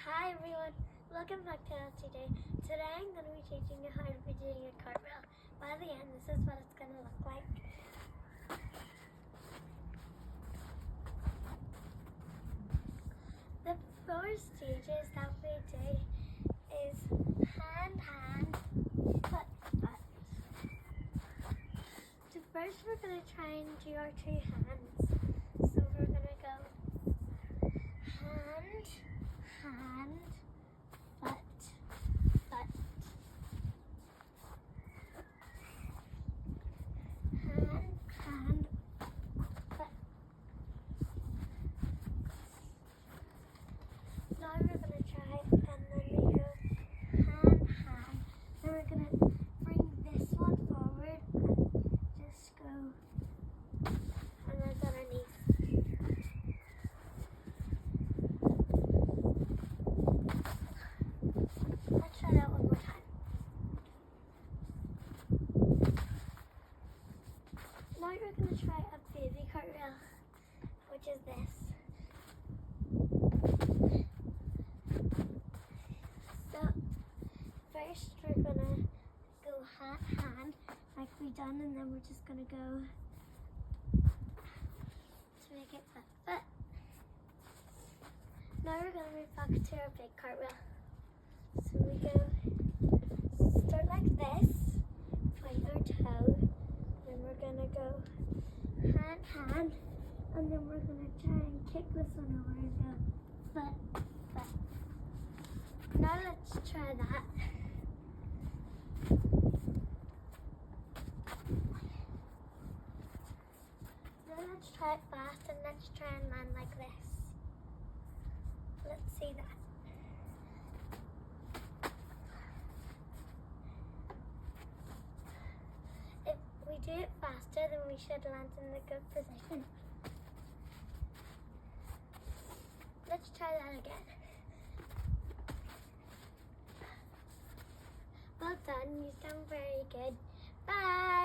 Hi everyone, welcome back to us today. Today I'm going to be teaching you how to be doing a cartwheel. By the end, this is what it's going to look like. The 4 stages that we do is hand, foot, foot. So first we're going to try and do our 2 hands. So we're going to go hand, foot, foot. Hand, foot. Now we're going to try and then we go hand. Then we're going to bring this one forward and just go, and that's underneath. Let's try that one more time. Now you're going to try a baby cartwheel, which is this. So first we're going to go hand like we done, and then we're just going to go to make it foot. Now we're going to move back to our big cartwheel. So we go start like this, point our toe, then we're going to go hand, and then we're going to try and kick this one over and go foot. Now let's try that. Now let's try it fast, and let's try and land like this. Let's see that. If we do it faster, then we should land in a good position. Let's try that again. Well done, you sound very good. Bye!